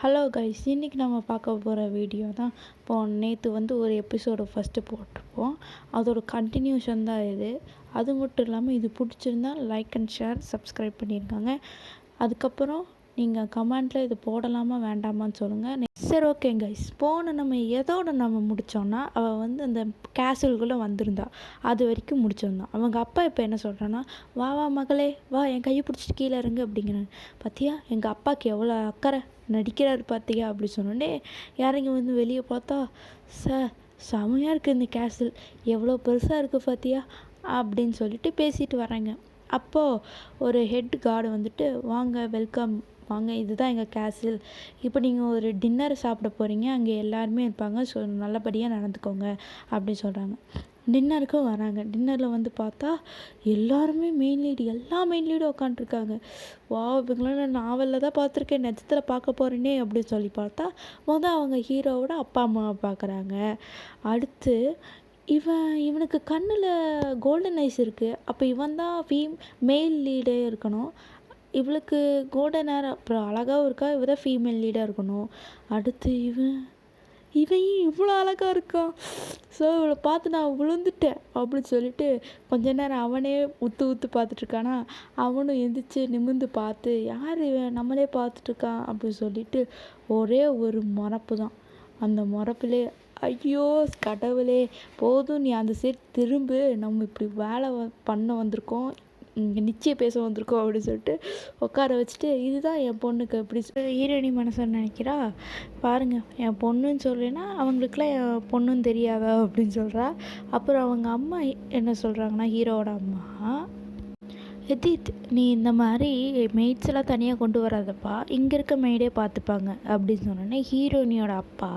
Hello guys, இன்றைக்கி நம்ம பார்க்க போகிற வீடியோ தான். நேற்று ஒரு எபிசோடு ஃபஸ்ட்டு போட்டிருப்போம். அதோட கண்டினியூஷன் தான் இது. அது மட்டும் இல்லாமல் இது பிடிச்சிருந்தா லைக் அண்ட் ஷேர், சப்ஸ்கிரைப் பண்ணியிருக்காங்க. அதுக்கப்புறம் நீங்கள் கமெண்ட்டில் இது போடலாமா வேண்டாமான்னு சொல்லுங்கள். சரி, ஓகே கைஸ். நம்ம எதோடு முடித்தோன்னா, அவள் அந்த கேசலுக்குள்ளே வந்திருந்தா. அது வரைக்கும் முடிச்சிருந்தான். அவங்க அப்பா இப்போ என்ன சொல்கிறான்னா, வா வா மகளே வா, என் கையை பிடிச்சிட்டு கீழே இறங்கு அப்படிங்கிறாங்க. பார்த்தியா எங்கள் அப்பாவுக்கு எவ்வளோ அக்கறை நடிக்கிறாரு பார்த்தியா அப்படி சொன்னோடனே இறங்கி வெளியே பார்த்தா, செமையாக இருக்குது இந்த கேசல், எவ்வளோ பெருசாக இருக்குது பார்த்தியா அப்படின்னு சொல்லிட்டு பேசிட்டு வராங்க. அப்போது ஒரு ஹெட் கார்டு வாங்க, வெல்கம் வாங்க, இதுதான் எங்கள் கேசல். இப்போ நீங்கள் ஒரு டின்னர் சாப்பிட போகிறீங்க, அங்கே எல்லாருமே இருப்பாங்க, ஸோ நல்லபடியாக நடந்துக்கோங்க அப்படின்னு சொல்கிறாங்க. டின்னருக்கும் வராங்க. டின்னரில் பார்த்தா எல்லாருமே எல்லா மெயின் லீடும் உட்காண்ட்ருக்காங்க. இவங்களாம் நான் நாவலில் தான் பார்த்துருக்கேன், நிஜத்தில் பார்க்க போகிறேனே அப்படின்னு சொல்லி பார்த்தா அவங்க ஹீரோவோட அப்பா அம்மாவை பார்க்குறாங்க. அடுத்து இவனுக்கு கண்ணில் கோல்டன் ஐஸ் இருக்குது. அப்போ இவன் தான் மேல் லீடே இருக்கணும். இவளுக்கு கோல்டன் ஹேர், அப்புறம் அழகாகவும் இருக்கா, இவ தான் ஃபீமேல் லீடாக இருக்கணும். அடுத்து இவன் இவ்வளோ அழகாக இருக்கான். ஸோ இவளை பார்த்து நான் விழுந்துட்டேன் அப்படின்னு சொல்லிட்டு கொஞ்ச நேரம் அவனே உத்து பார்த்துட்ருக்கானா. அவனும் எந்திரிச்சு நிமிர்ந்து பார்த்து, யார் இவன் நம்மளே பார்த்துட்ருக்கான் அப்படின்னு சொல்லிட்டு ஒரே ஒரு முறப்பு தான். அந்த முறப்புலே, ஐயோ கடவுளே போதும், நீ அந்த சைடு திரும்பு, நம்ம இப்படி வேலை பண்ண வந்திருக்கோம், இங்கே நிச்சயம் பேச வந்திருக்கோம் அப்படின்னு சொல்லிட்டு உட்கார வச்சுட்டு, இதுதான் என் பொண்ணுக்கு அப்படி ஹீரோயினி மனசன்னு நினைக்கிறா. பாருங்கள், என் பொண்ணுன்னு சொல்கிறேன்னா அவங்களுக்குலாம் என் பொண்ணுன்னு தெரியாதா அப்படின்னு சொல்கிறா. அப்புறம் அவங்க அம்மா என்ன சொல்கிறாங்கன்னா, ஹீரோவோட அம்மா, எதித், நீ இந்த மாதிரி மெய்ட்ஸ் எல்லாம் தனியாக கொண்டு வராதப்பா, இங்கே இருக்க மெய்டே பார்த்துப்பாங்க அப்படின்னு சொன்னோன்னே ஹீரோயினியோட அப்பா,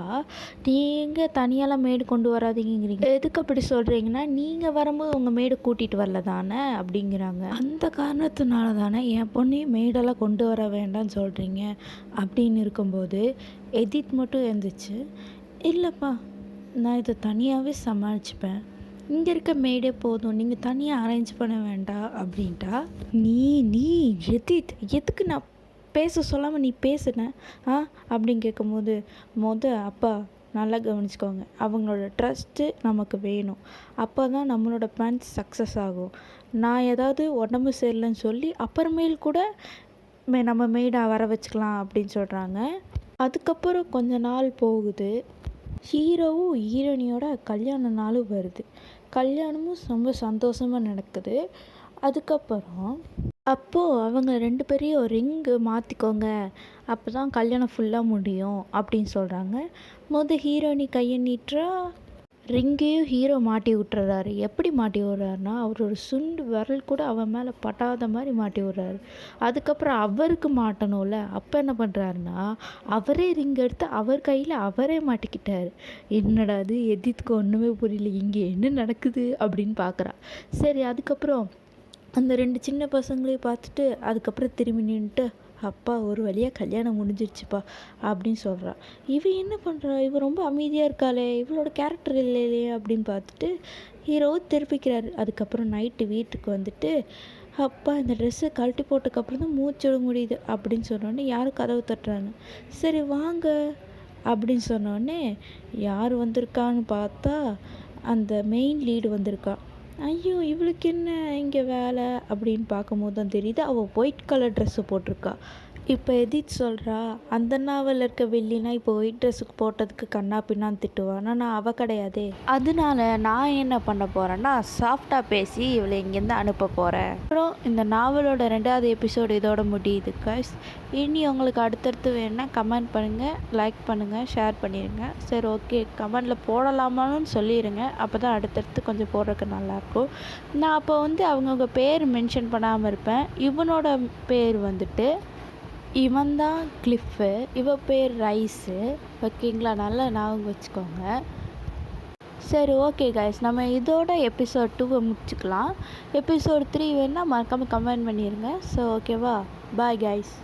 நீங்கள் தனியாலாம் மெய்டு கொண்டு வராதீங்கிறீங்க, எதுக்கு அப்படி சொல்கிறீங்கன்னா, நீங்கள் வரும்போது உங்கள் மெய்டு கூட்டிகிட்டு வரல தானே அப்படிங்கிறாங்க. அந்த காரணத்தினால தானே என் பொண்ணையும் மெய்டெல்லாம் கொண்டு வர வேண்டாம்னு சொல்கிறீங்க அப்படின்னு இருக்கும்போது எதித் மட்டும் இருந்துச்சு, இல்லைப்பா நான் இதை தனியாகவே சமாளிச்சுப்பேன், இங்கே இருக்க மெய்டே போதும், நீங்கள் தனியாக அரேஞ்ச் பண்ண வேண்டாம் அப்படின்ட்டா. நீ எதுக்கு நான் பேச சொல்லாமல் நீ பேசுன அப்படின்னு கேட்கும்போது, அப்பா நல்லா கவனிச்சுக்கோங்க, அவங்களோட ட்ரஸ்ட்டு நமக்கு வேணும், அப்போ தான் நம்மளோட பிளான்ஸ் சக்ஸஸ் ஆகும். நான் ஏதாவது உடம்பு சரியில்லைன்னு சொல்லி அப்புறமேல் கூட நம்ம மெய்டை வர வச்சுக்கலாம் அப்படின்னு சொல்கிறாங்க. அதுக்கப்புறம் கொஞ்ச நாள் போகுது. ஹீரோவும் ஹீரோயினியோட கல்யாண நாளும் வருது. கல்யாணமும் ரொம்ப சந்தோஷமாக நடக்குது. அதுக்கப்புறம் அப்போது அவங்க 2 பேரையும் ரிங்கு மாற்றிக்கோங்க, அப்போ தான் கல்யாணம் ஃபுல்லாக முடியும் அப்படின்னு சொல்கிறாங்க. ஹீரோயினி கையை நீட்டுறா, ரிங்கையும் ஹீரோ மாட்டி விட்டுறாரு. எப்படி மாட்டி விட்றாருனா, அவரோட சுண்டு விரல் கூட அவன் மேலே பட்டாத மாதிரி மாட்டி விட்றாரு. அதுக்கப்புறம் அவருக்கு மாட்டணும்ல, அப்போ என்ன பண்ணுறாருனா, அவரே ரிங் எடுத்து அவர் கையில் அவரே மாட்டிக்கிட்டார். என்னடா அது, எதித்துக்கு ஒன்றுமே புரியல, இங்கே என்ன நடக்குது அப்படின்னு பார்க்குறா. சரி, அதுக்கப்புறம் அந்த 2 சின்ன பசங்களையும் பார்த்துட்டு அதுக்கப்புறம் திரும்பி நின்றுட்டு, அப்பா ஒரு வழியாக கல்யாணம் முடிஞ்சிடுச்சுப்பா அப்படின்னு சொல்கிறா. என்ன பண்ணுறா, ரொம்ப அமைதியாக இருக்காளே, இவளோட கேரக்டர் இல்லையே அப்படின்னு பார்த்துட்டு ஹீரோவை திருப்பிக்கிறாரு. அதுக்கப்புறம் நைட்டு வீட்டுக்கு அப்பா இந்த ட்ரெஸ்ஸை கழட்டி போட்டதுக்கப்புறம் தான் மூச்சோட முடியுது அப்படின்னு சொன்னோடனே யாரும் கதவு தட்டுறாங்க. சரி வாங்க அப்படின்னு சொன்னோடனே யார் வந்திருக்கான்னு பார்த்தா அந்த மெயின் லீடு வந்திருக்கா. ஐயோ இவளுக்கு என்ன இங்கே வேலை அப்படின்னு பார்க்கும்போது தான் தெரியுது, அவள் ஒயிட் கலர் ட்ரெஸ்ஸு போட்டிருக்கா. இப்போ எதித் சொல்கிறா, அந்த நாவலில் இருக்க வில்லினா இப்போ ஒயிட் ட்ரெஸ்ஸுக்கு போட்டதுக்கு கண்ணா பின்னான்னு திட்டுவான், நான் அவள் கிடையாதே, அதனால நான் என்ன பண்ண போகிறேன்னா சாஃப்டாக பேசி இவளை இங்கேருந்து அனுப்ப போகிறேன். அப்புறம் இந்த நாவலோட 2வது எபிசோடு இதோட முடியுது கைஸ். இனி உங்களுக்கு அடுத்தடுத்து வேணுன்னா கமெண்ட் பண்ணுங்கள், லைக் பண்ணுங்கள், ஷேர் பண்ணிடுங்க. சரி, ஓகே, கமெண்டில் போடலாமான்னு சொல்லிடுங்க, அப்போ தான் அடுத்தடுத்து கொஞ்சம் போடுறதுக்கு நல்லாயிருக்கும். நான் அப்போ அவங்கவுங்க பேர் மென்ஷன் பண்ணாமல் இருப்பேன். இவனோட பேர் இவன் தான் கிளிஃபு, இவ பேர் ரைஸு, ஓகேங்களா, நல்லா ஞாபகம் வச்சுக்கோங்க. சரி, ஓகே கைஸ், நம்ம இதோட எபிசோட் 2 முடிச்சுக்கலாம். எபிசோட் 3 வேணுன்னா மறக்காமல் கமெண்ட் பண்ணிடுங்க. ஸோ ஓகேவா, பாய் கைஸ்.